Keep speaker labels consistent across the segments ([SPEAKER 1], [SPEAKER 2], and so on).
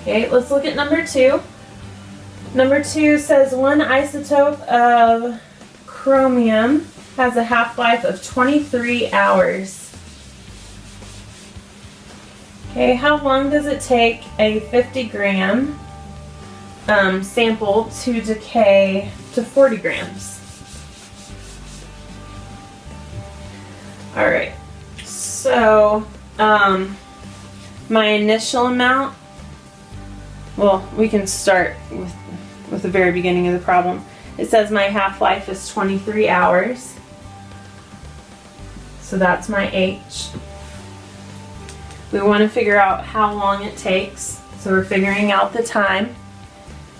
[SPEAKER 1] Okay, let's look at number 2. Number 2 says one isotope of chromium has a half-life of 23 hours. Okay, how long does it take a 50-gram sample to decay to 40 grams? Alright, so my initial amount, well, we can start with the very beginning of the problem. It says my half-life is 23 hours. So that's my H. We want to figure out how long it takes. So we're figuring out the time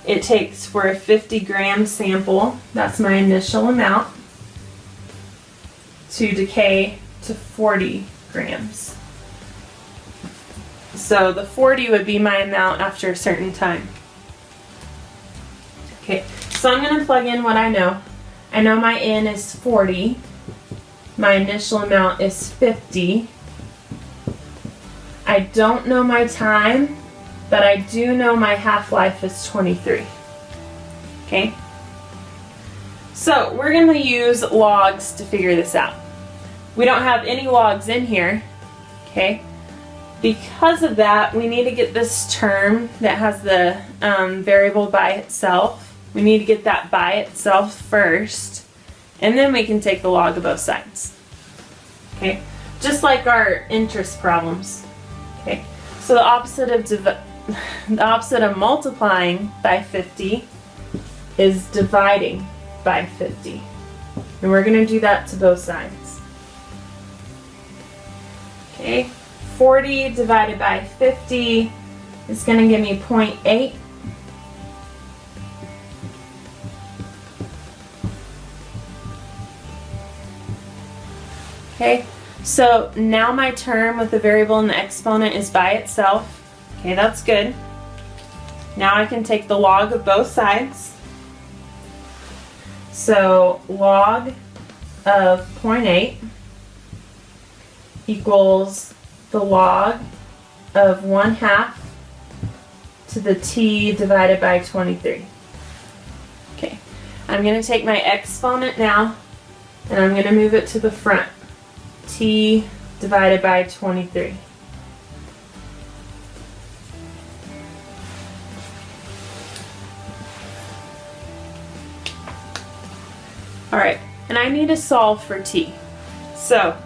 [SPEAKER 1] it takes for a 50-gram sample, that's my initial amount, to decay to 40 grams. So the 40 would be my amount after a certain time. Okay, so I'm going to plug in what I know. I know my N is 40. My initial amount is 50. I don't know my time, but I do know my half-life is 23. Okay? So we're going to use logs to figure this out. We don't have any logs in here. Okay? Because of that, we need to get this term that has the variable by itself. We need to get that by itself first, and then we can take the log of both sides. Okay? Just like our interest problems. Okay? So the opposite of multiplying by 50 is dividing by 50. And we're going to do that to both sides. Okay? 40 divided by 50 is going to give me 0.8. Okay, so now my term with the variable and the exponent is by itself. Okay, that's good. Now I can take the log of both sides. So log of 0.8 equals the log of 1/2 to the t divided by 23. Okay, I'm going to take my exponent now and I'm going to move it to the front. T divided by 23. Alright, and I need to solve for t. So,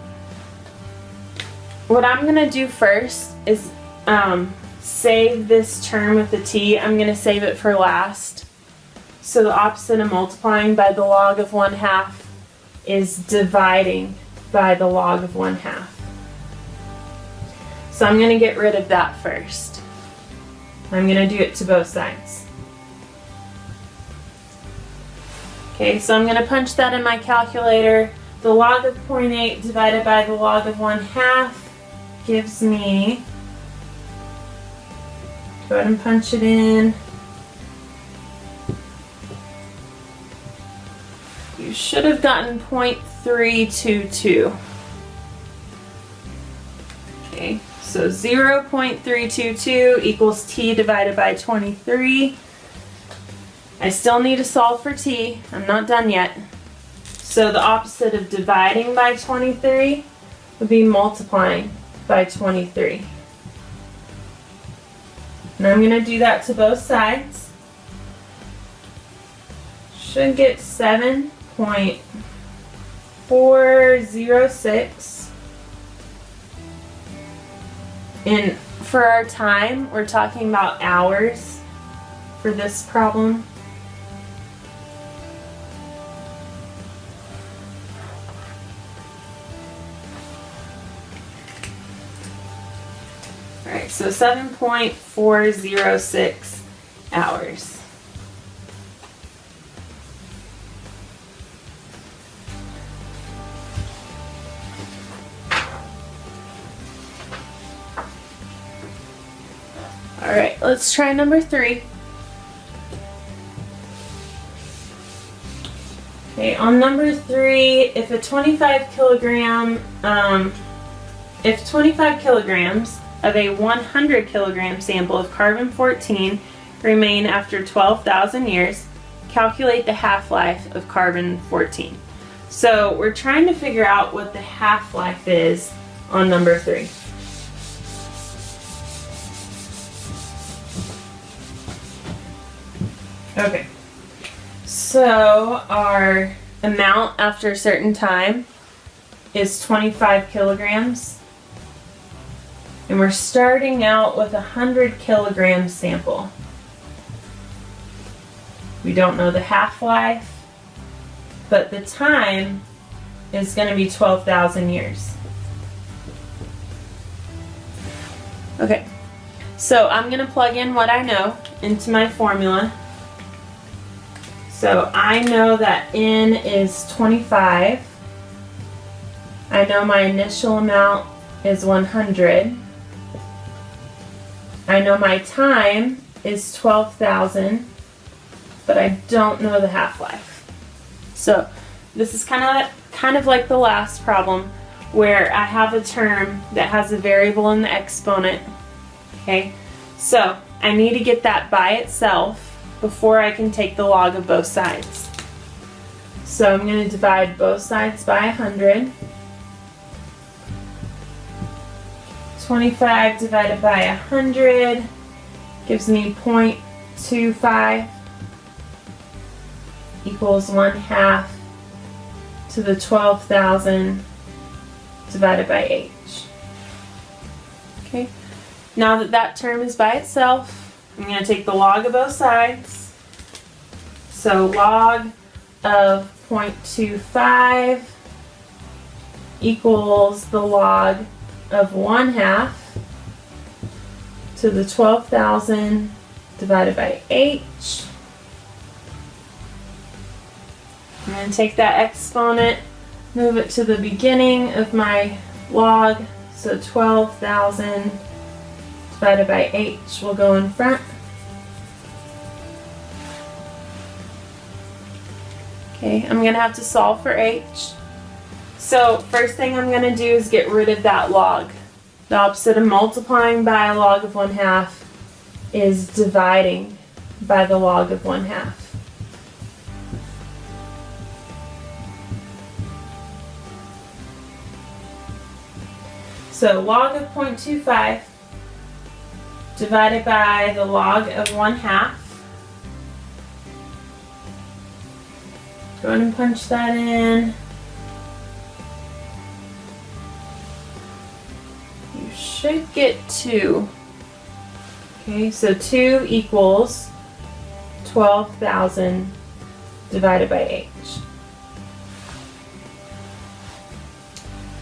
[SPEAKER 1] what I'm going to do first is save this term with the t. I'm going to save it for last. So the opposite of multiplying by the log of 1/2 is dividing by the log of 1/2. So I'm going to get rid of that first. I'm going to do it to both sides. Okay, so I'm going to punch that in my calculator. The log of 0.8 divided by the log of 1/2 gives me, go ahead and punch it in. You should have gotten 0.322. Okay, so 0.322 equals t divided by 23. I still need to solve for t. I'm not done yet. So the opposite of dividing by 23 would be multiplying by 23. And I'm going to do that to both sides. Should get 7.406. And for our time, we're talking about hours for this problem. Alright, so 7.406 hours. Alright, let's try number 3. Okay, on number 3, if 25 kilograms of a 100 kilogram sample of carbon-14 remain after 12,000 years? Calculate the half-life of carbon-14. So we're trying to figure out what the half-life is on number 3. Okay, so our amount after a certain time is 25 kilograms. And we're starting out with a 100 kilogram sample. We don't know the half-life, but the time is going to be 12,000 years. Okay, so I'm going to plug in what I know into my formula. So I know that N is 25. I know my initial amount is 100. I know my time is 12,000, but I don't know the half-life. So this is kind of like the last problem where I have a term that has a variable in the exponent. Okay, so I need to get that by itself before I can take the log of both sides. So I'm going to divide both sides by 100. 25 divided by 100 gives me 0.25 equals 1/2 to the 12,000 divided by h. Okay, now that that term is by itself, I'm going to take the log of both sides. So log of 0.25 equals the log of 1/2 to the 12,000 divided by h. I'm going to take that exponent, move it to the beginning of my log, so 12,000 divided by h will go in front. Okay, I'm going to have to solve for h. So first thing I'm going to do is get rid of that log. The opposite of multiplying by a log of 1/2 is dividing by the log of 1/2. So log of 0.25 divided by the log of 1/2. Go ahead and punch that in. You should get 2. Okay, so 2 equals 12,000 divided by h.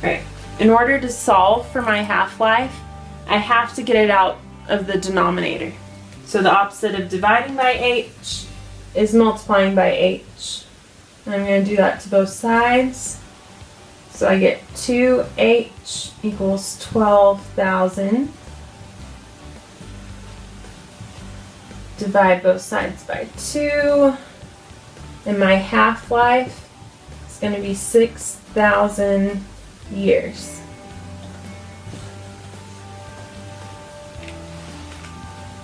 [SPEAKER 1] Alright, in order to solve for my half-life, I have to get it out of the denominator. So the opposite of dividing by h is multiplying by h. And I'm going to do that to both sides. So I get 2h equals 12,000. Divide both sides by 2. And my half-life is going to be 6,000 years.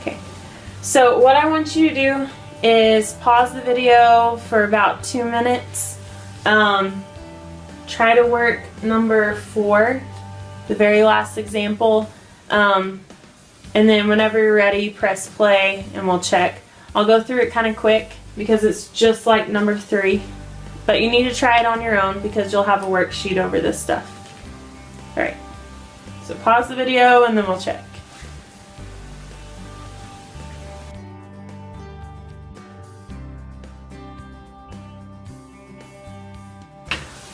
[SPEAKER 1] Okay, so what I want you to do is pause the video for about 2 minutes. Try to work number 4, the very last example, and then whenever you're ready, press play and we'll check. I'll go through it kind of quick because it's just like number 3, but you need to try it on your own because you'll have a worksheet over this stuff. Alright, so pause the video and then we'll check.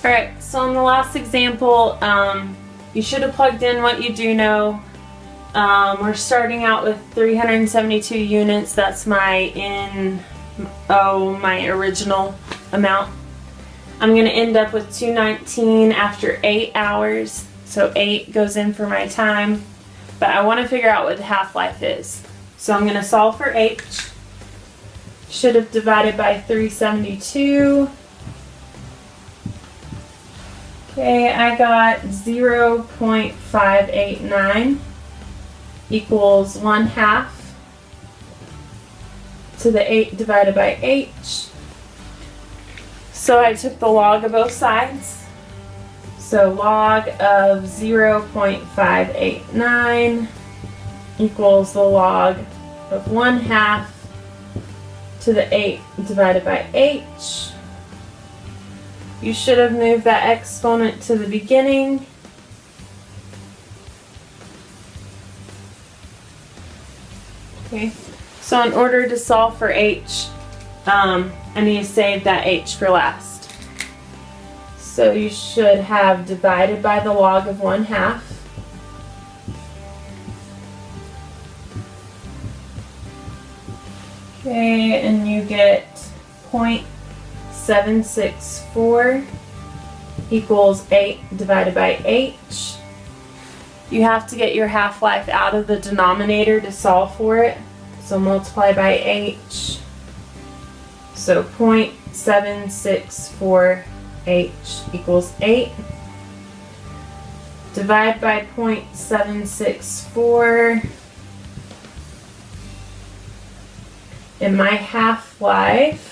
[SPEAKER 1] Alright, so in the last example, you should have plugged in what you do know. We're starting out with 372 units. That's my my original amount. I'm going to end up with 219 after 8 hours. So 8 goes in for my time. But I want to figure out what the half-life is. So I'm going to solve for h. Should have divided by 372. Okay, I got 0.589. equals 1/2 to the 8 divided by h. So I took the log of both sides. So log of 0.589 equals the log of 1/2 to the 8 divided by h. You should have moved that exponent to the beginning. Okay, so in order to solve for h, I need to save that h for last. So you should have divided by the log of 1/2. Okay, and you get 0.764 equals 8 divided by h. You have to get your half-life out of the denominator to solve for it. So multiply by h. So 0.764h equals 8. Divide by 0.764. And my half-life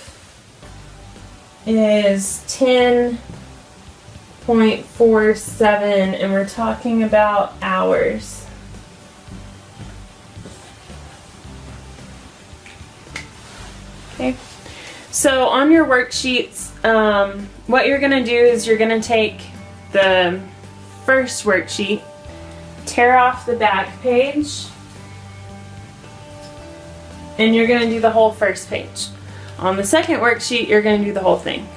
[SPEAKER 1] is 10.47, and we're talking about hours. Okay, so on your worksheets, what you're going to do is you're going to take the first worksheet, tear off the back page, and you're going to do the whole first page. On the second worksheet, you're going to do the whole thing.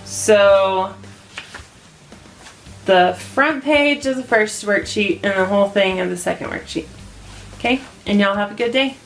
[SPEAKER 1] So the front page of the first worksheet and the whole thing of the second worksheet. Okay, and y'all have a good day.